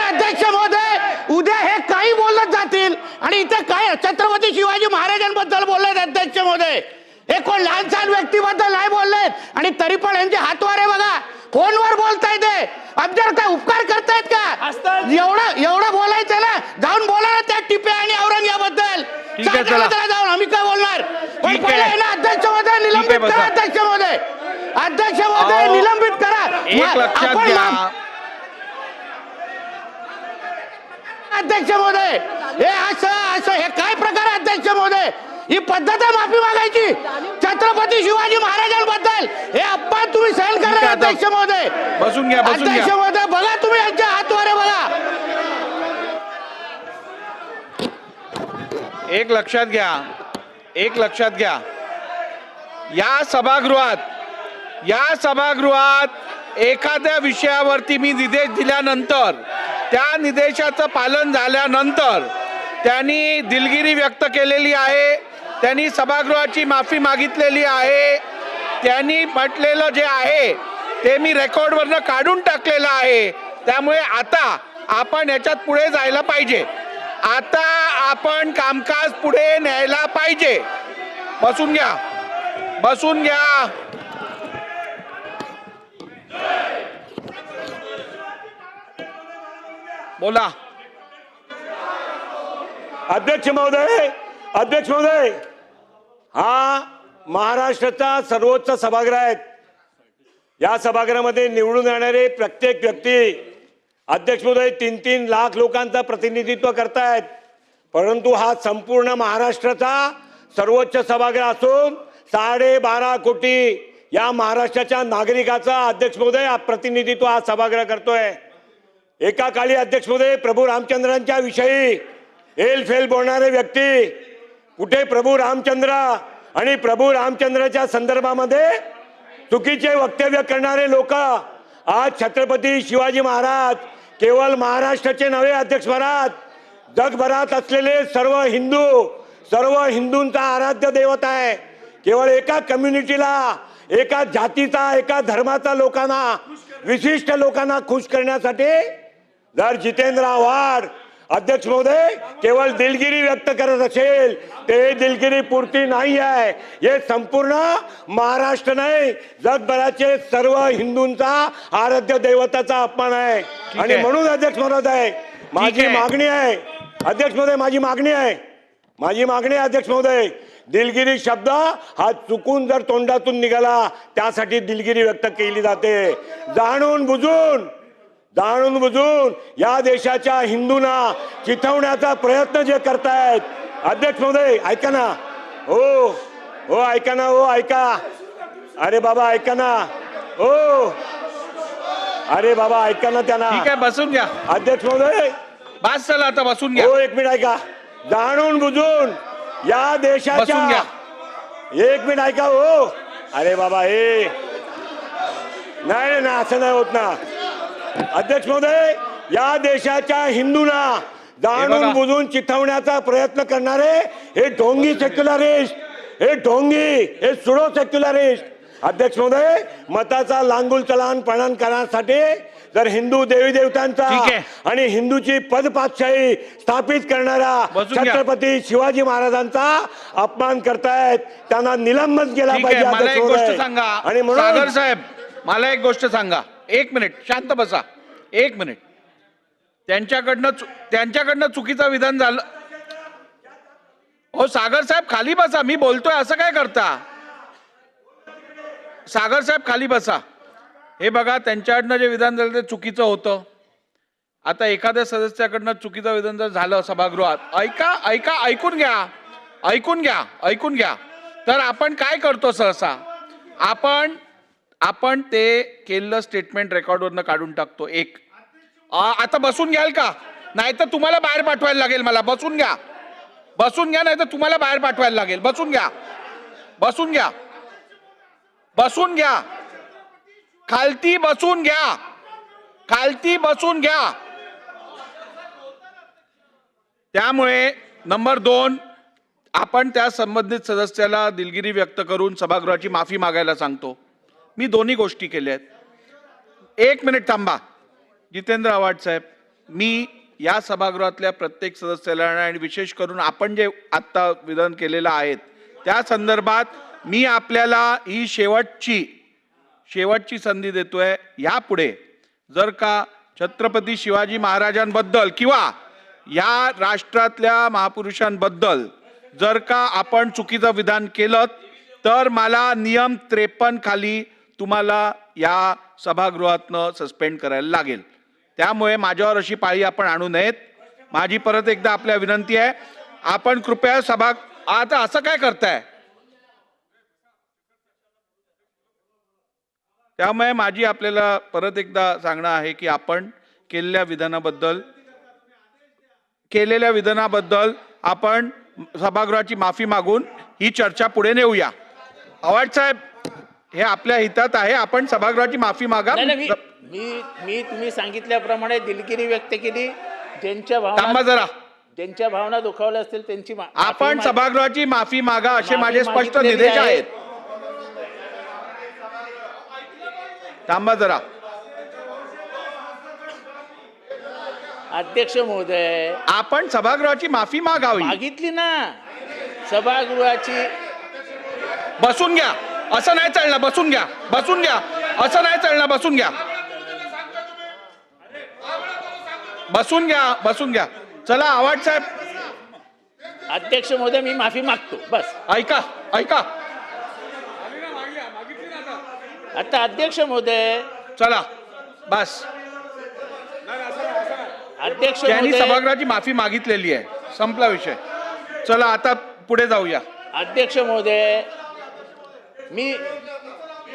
अध्यक्ष महोदय, उद्या हे काही बोलत जातील आणि इथे काय छत्रपती शिवाजी महाराजांबद्दल बोललेत अध्यक्ष महोदय. हे कोण लहान सहान व्यक्तीबद्दल नाही बोललेत आणि तरी पण यांचे हातवारे बघा, फोनवर बोलताय ते. आमच्यावर काय उपकार करतायत का? एवढं बोलायचं ना, जाऊन बोला ना त्या टिप्या आणि औरंगजेबाबद्दल. असेल ठीक आहे, सांगा चला. त्याला जाऊन, आम्ही काय बोलणार. पण ठीक पहिले आहे. आहे ना अध्यक्ष महोदय निलंबित बसा. करा. अध्यक्ष महोदय, अध्यक्ष महोदय अहो, निलंबित करा. एक लक्षात आपण घ्या. अध्यक्ष महोदय, हे असं हे काय प्रकार आहे अध्यक्ष महोदय? ही पद्धत आहे माफी मागायची छत्रपती शिवाजी महाराजांबद्दल. हे अपमान तुम्ही सहन ठीक करा आहे, आता अध्यक्ष महोदय. बसून घ्या, बसून अध्यक्ष घ्या. महोदय बघा तुम्ही यांच्या हातवारे बघा. एक लक्षात घ्या, या सभागृहात एखाद्या विषयावरती मी निर्देश दिल्यानंतर त्या निर्देशाचं पालन झाल्यानंतर त्यांनी दिलगिरी व्यक्त केलेली आहे, त्यांनी सभागृहाची माफी मागितलेली आहे, त्यांनी म्हटलेलं जे आहे ते मी रेकॉर्डवरनं काढून टाकलेलं आहे. त्यामुळे आता आपण याच्यात पुढे जायला पाहिजे. आता आपण कामकाज पुढे न्यायला पाहिजे. बसून घ्या. बोला. अध्यक्ष महोदय, हा महाराष्ट्राचा सर्वोच्च सभागृह आहे. या सभागृहामध्ये निवडून येणारे प्रत्येक व्यक्ती अध्यक्ष महोदय 3-3 लाख लोकांचं प्रतिनिधित्व करतायत. परंतु हा संपूर्ण महाराष्ट्राचा सर्वोच्च सभागृह असून 12.5 कोटी या महाराष्ट्राच्या नागरिकाचा अध्यक्ष महोदय प्रतिनिधित्व हा सभागृह करतोय. एका काळी अध्यक्ष महोदय प्रभू रामचंद्रांच्या विषयी एलफेल बोलणारे व्यक्ती, कुठे प्रभू रामचंद्र आणि प्रभू रामचंद्राच्या संदर्भामध्ये चुकीचे वक्तव्य करणारे लोक आज छत्रपती शिवाजी महाराज केवळ महाराष्ट्राचे नव्हे अध्यक्ष महाराज, जगभरात असलेले सर्व हिंदूंचा आराध्य दैवत आहे. केवळ एका कम्युनिटीला, एका जातीचा, एका धर्माचा लोकांना, विशिष्ट लोकांना खुश करण्यासाठी जर जितेंद्र आव्हाड अध्यक्ष महोदय केवळ दिलगिरी व्यक्त करत असेल, ते दिलगिरी पुरती नाही आहे. हे संपूर्ण महाराष्ट्र नाही, जगभराचे सर्व हिंदूंचा आराध्य दैवताचा अपमान आहे. आणि म्हणून अध्यक्ष महोदय माझी मागणी आहे, अध्यक्ष महोदय माझी मागणी आहे अध्यक्ष महोदय, दिलगिरी शब्द हा चुकून जर तोंडातून निघाला त्यासाठी दिलगिरी व्यक्त केली जाते. जाणून बुजून या देशाच्या हिंदूंना चिथवण्याचा प्रयत्न जे करतायत अध्यक्ष महोदय, ऐका ना. हो ऐका ना, ऐका. अरे बाबा ऐका ना, अरे बाबा ऐका ना त्यांना. ठीक आहे, बसून घ्या. अध्यक्ष महोदय बस चला, आता बसून घ्या. एक मिनिट ऐका. जाणून बुजून या देशाच्या, बसून घ्या. एक मिनिट ऐका. अरे बाबा हे नाही असं नाही होत ना. अध्यक्ष महोदय या देशाच्या हिंदूंना जाणून बुजून चिथवण्याचा प्रयत्न करणारे हे ढोंगी सेक्युलरिस्ट, हे सुडो सेक्युलरिस्ट अध्यक्ष महोदय मताचा लांगुल चलान करण्यासाठी जर हिंदू देवी देवतांचा आणि हिंदूची पदपातशाही स्थापित करणारा छत्रपती शिवाजी महाराजांचा अपमान करतायत, त्यांना निलंबन केला पाहिजे. मला एक गोष्ट सांगा आणि सागर साहेब, मला एक गोष्ट सांगा. 1 मिनिट शांत बसा. 1 मिनिट. त्यांच्याकडनं चुकीचं विधान झालं. हो सागर साहेब खाली बसा, मी बोलतोय असं काय करता. सागर साहेब खाली बसा. हे बघा, त्यांच्याकडनं जे विधान झालं ते चुकीचं होतं. आता एखाद्या सदस्याकडनं चुकीचं विधान जर झालं सभागृहात, ऐकून घ्या. तर आपण काय करतो सहसा, आपण ते केलेलं स्टेटमेंट रेकॉर्डवरनं काढून टाकतो. आता बसून घ्याल का, नाही तर तुम्हाला बाहेर पाठवायला लागेल मला. बसून घ्या, नाही तर तुम्हाला बाहेर पाठवायला लागेल. बसून घ्या. खालती बसून घ्या. त्यामुळे नंबर 2, आपण त्या संबंधित सदस्याला दिलगिरी व्यक्त करून सभागृहाची माफी मागायला सांगतो. मी दोन्ही गोष्टी केल्या आहेत. 1 मिनिट थांबा. जितेंद्र आव्हाड साहेब, मी या सभागृहातल्या प्रत्येक सदस्याला आणि विशेष करून आपण जे आत्ता विधान केलेलं आहे त्या संदर्भात मी आपल्याला ही शेवटची संधी देतोय. यापुढे जर का छत्रपती शिवाजी महाराजांबद्दल किंवा या राष्ट्रातल्या महापुरुषांबद्दल जर का आपण चुकीचं विधान केलं तर मला नियम 53 खाली तुम्हाला या सभागृहातनं सस्पेंड करायला लागेल. त्यामुळे माझ्यावर अशी पाळी आपण आणू नयेत. माझी परत एकदा आपल्या विनंती आहे, आपण कृपया आता असं काय करताय? त्यामुळे माझी आपल्याला परत एकदा सांगणं आहे की आपण केलेल्या विधानाबद्दल आपण सभागृहाची माफी मागून ही चर्चा पुढे नेऊया. आवाड साहेब, हे आपल्या हितात आहे, आपण सभागृहाची माफी मागा. मी तुम्ही सांगितल्याप्रमाणे दिलगिरी व्यक्त केली. थांबा जरा. ज्यांच्या भावना दुखावल्या असतील त्यांची आपण सभागृहाची माफी मागा असे माझे स्पष्ट निर्देश आहेत. थांबा जरा. अध्यक्ष महोदय, आपण सभागृहाची माफी मागावी. मागितली ना सभागृहाची. बसून घ्या, असं नाही चालणार. बसून घ्या, बसून घ्या, असं नाही चालणार. बसून घ्या, बसून घ्या, बसून घ्या. चला आवाड साहेब. अध्यक्ष महोदय, मी माफी मागतो. बस ऐका ऐका. आता अध्यक्ष महोदय, चला बस. अध्यक्ष त्यांनी महोदय, सभागृहाची माफी मागितलेली आहे, संपला विषय. चला आता पुढे जाऊया. अध्यक्ष महोदय, मी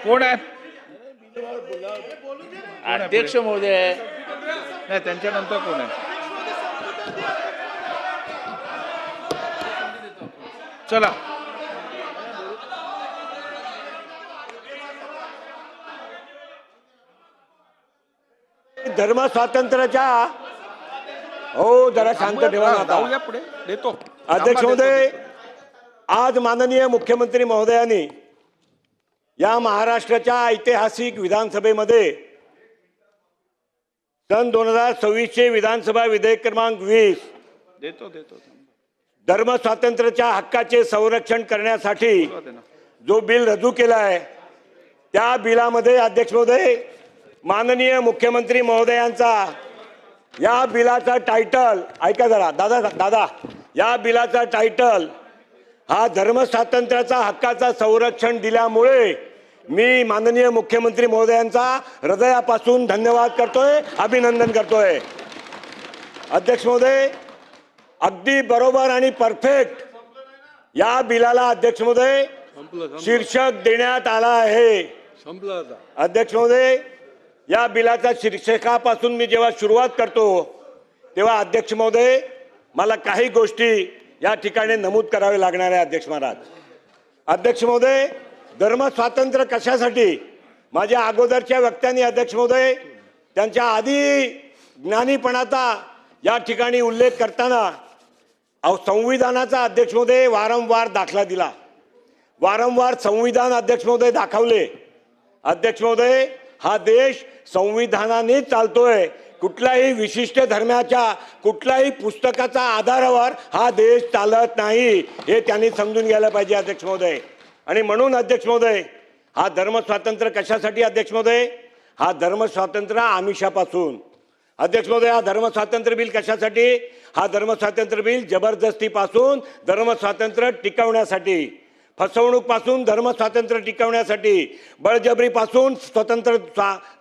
कोण आहे? अध्यक्ष महोदय, नाही, त्यांच्यानंतर कोण आहे? चला. धर्म स्वातंत्र्याच्या हो जरा शांत ठेवा ना आता. जाऊया पुढे. देतो. अध्यक्ष महोदय, आज माननीय मुख्यमंत्री महोदयांनी या महाराष्ट्राच्या ऐतिहासिक विधानसभेमध्ये सन 2026 चे विधानसभा विधेयक क्रमांक 20 देतो. धर्म स्वातंत्र्याच्या हक्काचे संरक्षण करण्यासाठी जो बिल रजू केला आहे त्या बिलामध्ये अध्यक्ष महोदय माननीय मुख्यमंत्री महोदयांचा या बिलाचा टायटल ऐका जरा दादा या बिलाचा टायटल हा धर्म स्वातंत्र्याचा हक्काचा संरक्षण दिल्यामुळे मी माननीय मुख्यमंत्री महोदयांचा हृदयापासून धन्यवाद करतोय, अभिनंदन करतोय. अध्यक्ष महोदय, अगदी बरोबर आणि परफेक्ट या बिलाला अध्यक्ष महोदय शीर्षक देण्यात आला आहे. अध्यक्ष महोदय, या बिलाच्या शीर्षकापासून मी जेव्हा सुरुवात करतो तेव्हा अध्यक्ष महोदय मला काही गोष्टी या ठिकाणी नमूद करावे लागणार आहे. अध्यक्ष महाराज, अध्यक्ष महोदय, धर्म स्वातंत्र्य कशासाठी माझ्या अगोदरच्या वक्त्यांनी अध्यक्ष महोदय त्यांच्या आधी ज्ञानीपणाचा या ठिकाणी उल्लेख करताना संविधानाचा अध्यक्ष महोदय वारंवार दाखला दिला, वारंवार संविधान अध्यक्ष महोदय दाखवले. अध्यक्ष महोदय, हा देश संविधानाने चालतोय. कुठल्याही विशिष्ट धर्माच्या कुठल्याही पुस्तकाच्या आधारावर हा देश चालत नाही, हे त्यांनी समजून घ्यायला पाहिजे अध्यक्ष महोदय. आणि म्हणून अध्यक्ष महोदय हा धर्म स्वातंत्र्य कशासाठी अध्यक्ष महोदय, हा धर्म स्वातंत्र्य आमिषापासून. अध्यक्ष महोदय, हा धर्म स्वातंत्र्य बिल कशासाठी, हा धर्म स्वातंत्र्य बिल जबरदस्तीपासून धर्म स्वातंत्र्य टिकवण्यासाठी, फसवणूकपासून धर्म स्वातंत्र्य टिकवण्यासाठी, बळजबरीपासून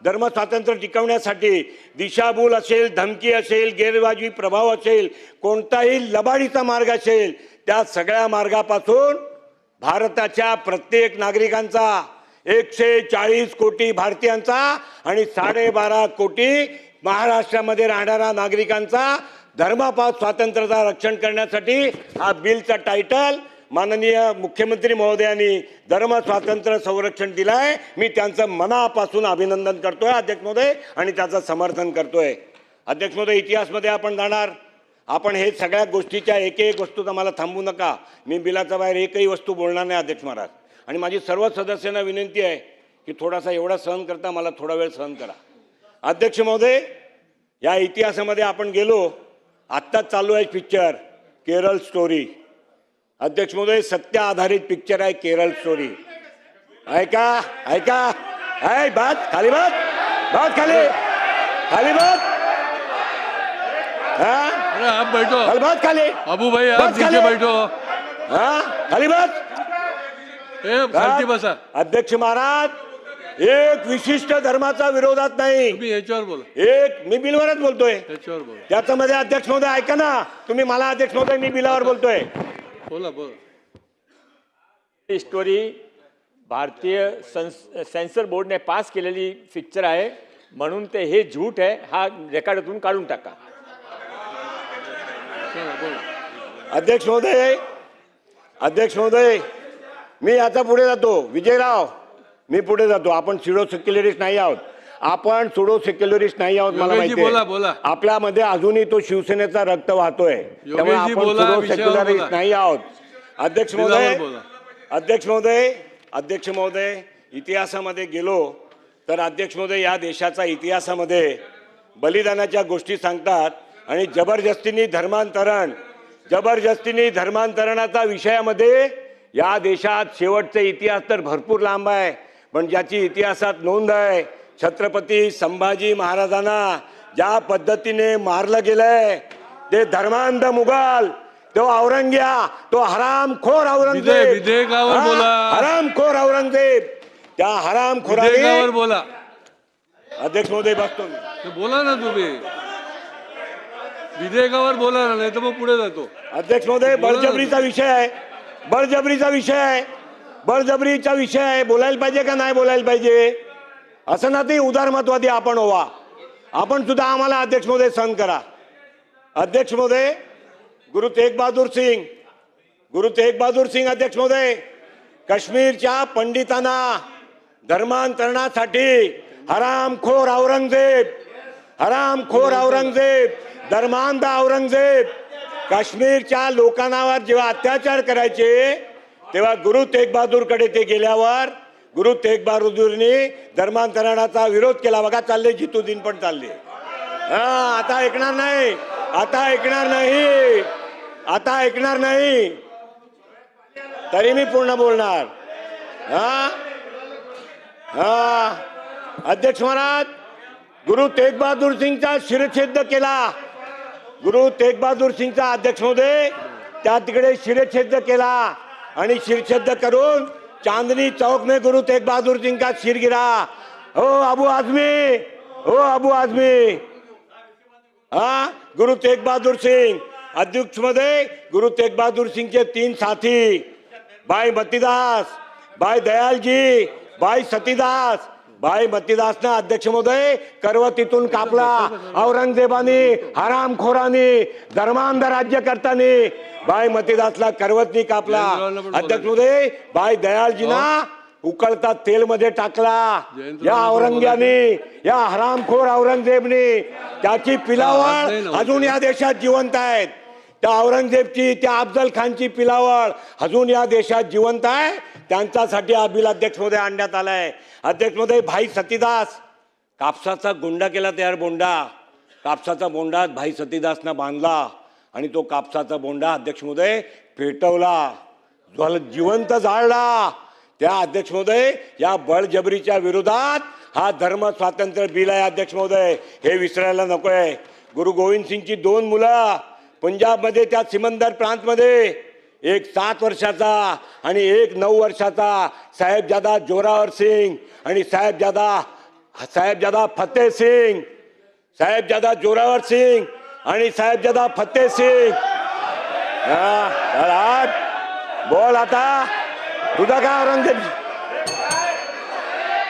धर्म स्वातंत्र्य टिकवण्यासाठी, दिशाभूल असेल, धमकी असेल, गैरवाजवी प्रभाव असेल, कोणताही लबाडीचा मार्ग असेल, त्या सगळ्या मार्गापासून भारताच्या प्रत्येक नागरिकांचा 140 कोटी भारतीयांचा आणि 12.5 कोटी महाराष्ट्रामध्ये राहणाऱ्या नागरिकांचा धर्मापासून स्वातंत्र्याचा रक्षण करण्यासाठी हा बिलचा टायटल माननीय मुख्यमंत्री महोदयांनी धर्म स्वातंत्र्य संरक्षण दिलाय. मी त्यांचं मनापासून अभिनंदन करतोय अध्यक्ष महोदय आणि त्याचं समर्थन करतोय. अध्यक्ष महोदय, इतिहासमध्ये आपण जाणार, आपण हे सगळ्या गोष्टीच्या एक एक वस्तूचा मला थांबू नका. मी बिलाच्या बाहेर एकही वस्तू बोलणार नाही अध्यक्ष महाराज. आणि माझी सर्व सदस्यांना विनंती आहे की थोडासा एवढा सहन करता मला थोडा वेळ सहन करा. अध्यक्ष महोदय, या इतिहासामध्ये आपण गेलो, आत्ताच चालू आहे पिक्चर केरळ स्टोरी. अध्यक्ष महोदय, सत्य आधारित पिक्चर आहे केरळ स्टोरी. ऐका ऐका, ऐ बात खाली, बात खाली खाली, बात हा अरे आप बैठो चल बस खाली अबू भाई आप बस नीचे खाली. बैठो हा खाली बस. ए खालती बसा अध्यक्ष महाराज एक विशिष्ट धर्माचा विरोधात नाही. तुम्ही याच्यावर बोला एक मी बिलवरच बोलतोय. याच्यावर बोला त्याच्यामध्ये अध्यक्ष महोदय ऐका ना, तुम्ही मला अध्यक्ष महोदय मी बिलावर बोलतोय. बोला बोला. ही स्टोरी भारतीय सेन्सर बोर्डने पास केलेली पिक्चर आहे म्हणून ते हे झूट आहे हा रेकॉर्डातून काढून टाका. चला बोला. अध्यक्ष महोदय, अध्यक्ष महोदय, मी आता पुढे जातो. विजयराव मी पुढे जातो. आपण सुडो सेक्युलरिस्ट नाही आहोत. आपण सुडो सेक्युलरिस्ट नाही आहोत. मला योगेशजी माहिती बोला, आहे बोला. आपल्यामध्ये अजूनही तो शिवसेनेचा रक्त वाहतोय. त्यामुळे योगेशजी आपण बोला, सुडो विषयावर सेक्युलरिस्ट बोला. नाही आहोत. अध्यक्ष बिलावर महोदय, बोला. अध्यक्ष महोदय, अध्यक्ष महोदय, इतिहासामध्ये गेलो तर अध्यक्ष महोदय या देशाचा इतिहासामध्ये बलिदानाच्या गोष्टी सांगतात आणि जबरदस्तीने धर्मांतरणाचा विषयामध्ये या देशात शेवटचे इतिहास तर भरपूर लांब आहे, पण ज्याची इतिहासात नोंद आहे छत्रपती संभाजी महाराजांना ज्या पद्धतीने मारलं गेलंय ते धर्मांध मुघल, तो औरंग्या, तो हरामखोर औरंगजेब, विधेयकावर बोला. हरामखोर औरंगजेब, त्या हरामखोराने विधेयकावर बोला. अध्यक्ष महोदय बसतो मी. ते बोला ना तुम्ही विधेयकावर बोला ना, नाही तर मग पुढे जातो. अध्यक्ष महोदय बळजबरीचा विषय आहे. बळजबरीचा विषय आहे. बोलायला पाहिजे का नाही बोलायला पाहिजे असं ना, ते उदारमतवादी आपण व्हा. आपण सुद्धा आम्हाला अध्यक्ष महोदय सहन करा. अध्यक्ष महोदय गुरु तेग बहादूर सिंग अध्यक्ष महोदय काश्मीरच्या पंडितांना धर्मांतरणासाठी हरामखोर औरंगजेब, धर्मांध औरंगजेब काश्मीरच्या लोकांवर जेव्हा अत्याचार करायचे तेव्हा गुरु तेग बहादूरकडे ते गेल्यावर गुरु तेग बहादूरनी धर्मांतरणाचा विरोध केला. बघा चालले जितुद्दीन पण चालले. आता ऐकणार नाही तरी मी पूर्ण बोलणार. अध्यक्ष महाराज गुरु तेग बहादूर सिंगचा शिरच्छेद केला. गुरु तेग बहादूर सिंगचा अध्यक्ष महोदय त्या तिकडे शिरच्छेद केला आणि शिरच्छेद करून चांदनी चौक में गुरु तेग बहादूर सिंग का सिर गिरा. हो अबू आजमी गुरु तेग बहादूर सिंग अध्यक्ष महोदय गुरु तेग बहादूर सिंग के 3 साथी भाई मतीदास, भाई दयालजी, भाई सतीदास. भाई मतीदासना अध्यक्ष महोदय करवतीतून कापला. औरंगजेबाने हरामखोराने धर्मांध राज्यकर्त्यांनी भाई मतीदासला करवतनी कापला. अध्यक्ष महोदय भाई दयालजीना उकळता तेल मध्ये टाकला. या औरंग्याने, या हरामखोर औरंगजेबने त्याची पिलावळ अजून या देशात जिवंत आहेत. त्या औरंगजेबची, त्या अफजल खानची पिलावळ अजून या देशात जिवंत आहे. त्यांच्यासाठी हा बिल अध्यक्ष महोदय आणण्यात आलाय. अध्यक्ष महोदय भाई सतीदास कापसाचा गोंडा केला, तयार बोंडा, कापसाचा बोंडा भाई सतीदासना बांधला आणि तो कापसाचा बोंडा अध्यक्ष महोदय पेटवला, जिवंत जाळला. त्या अध्यक्ष महोदय या बळजबरीच्या विरोधात हा धर्म स्वातंत्र्य बिल आहे. अध्यक्ष महोदय हे विसरायला नकोय. गुरु गोविंद सिंगची 2 मुलं पंजाबमध्ये त्या सिमंदर प्रांतमध्ये, एक 7 वर्षाचा आणि एक 9 वर्षाचा साहेबजादा जोरावर सिंग आणि साहेबजादा फतेह सिंग, साहेबजादा जोरावर सिंग आणि साहेबजादा फतेह सिंग. बोल आता तुझा काय औरंगजेब.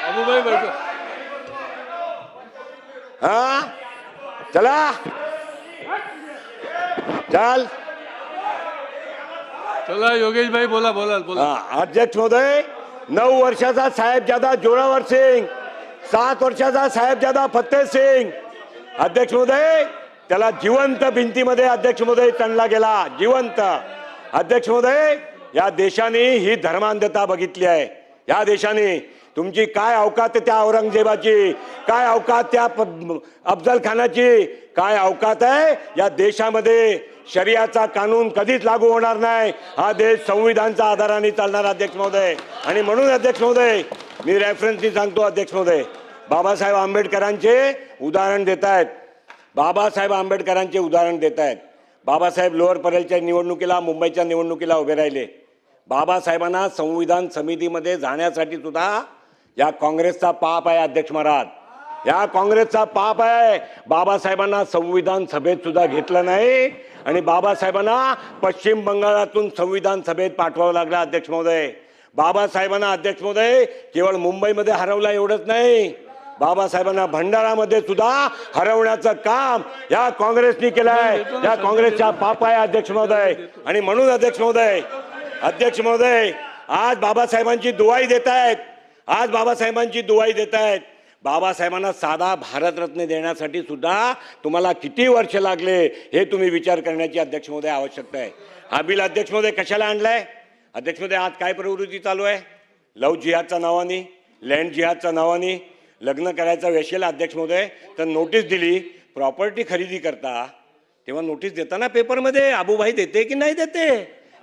अबूभाई बैठो. चला चल. चला योगेश भाई बोला. अध्यक्ष महोदय 9 वर्षाचा साहेबजादा जोरावर सिंग, 7 वर्षाचा साहेबजादा फतेह सिंग. अध्यक्ष महोदय त्याला जिवंत भिंतीमध्ये अध्यक्ष महोदय तणला गेला, जिवंत. अध्यक्ष महोदय या देशाने ही धर्मांधता बघितली आहे. या देशाने तुमची काय अवकात त्या औरंगजेबाची, काय अवकात त्या अफजल खानाची, काय अवकात आहे या देशामध्ये. शरियाचा कानून कधीच लागू होणार नाही. हा देश संविधानाच्या आधाराने चालणार अध्यक्ष महोदय. आणि म्हणून अध्यक्ष महोदय मी रेफरन्सनी सांगतो अध्यक्ष महोदय, बाबासाहेब आंबेडकरांचे उदाहरण देत आहेत. बाबासाहेब लोअर परेलच्या निवडणुकीला, मुंबईच्या निवडणुकीला उभे राहिले. बाबासाहेबांना संविधान समितीमध्ये जाण्यासाठी सुद्धा या काँग्रेसचा पाप आहे अध्यक्ष महाराज, या काँग्रेसचा पाप आहे. बाबासाहेबांना संविधान सभेत सुद्धा घेतलं नाही आणि बाबासाहेबांना पश्चिम बंगालातून संविधान सभेत पाठवावं लागलं अध्यक्ष महोदय. बाबासाहेबांना अध्यक्ष महोदय केवळ मुंबईमध्ये हरवलं एवढंच नाही, बाबासाहेबांना भंडारामध्ये सुद्धा हरवण्याचं काम या काँग्रेसने केलंय. या काँग्रेसचा पाप आहे अध्यक्ष महोदय. आणि म्हणून अध्यक्ष महोदय आज बाबासाहेबांची दुहाई देत आहेत, आज बाबासाहेबांची दुहाई देत आहेत. बाबासाहेबांना साधा भारतरत्न देण्यासाठी सुद्धा तुम्हाला किती वर्ष लागले हे तुम्ही विचार करण्याची अध्यक्ष महोदय आवश्यकता आहे. हा बिल अध्यक्ष महोदय कशाला आणलाय? अध्यक्ष महोदय आज काय प्रवृत्ती चालू आहे? लव्ह जिहादच्या नावाने, लँड जिहादच्या नावाने लग्न करायचा वेशेला अध्यक्ष महोदय तर नोटीस दिली प्रॉपर्टी खरेदी करता, तेव्हा नोटीस देताना पेपरमध्ये आबूभाई देते की नहीं देते?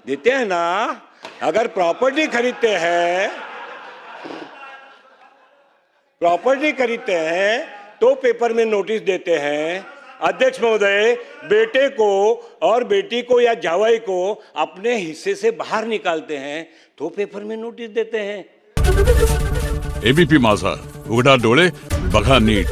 देते हैं ना. अगर प्रॉपर्टी खरीदते हैं तो पेपर में नोटिस देते हैं. अध्यक्ष महोदय बेटे को और बेटी को या जावाई को अपने हिस्से से बाहर निकालते हैं तो पेपर में नोटिस देते हैं. एबीपी माझा, उघडा डोळे बघा नीट.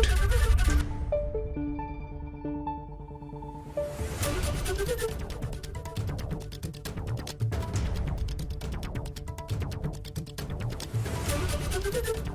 Thank you.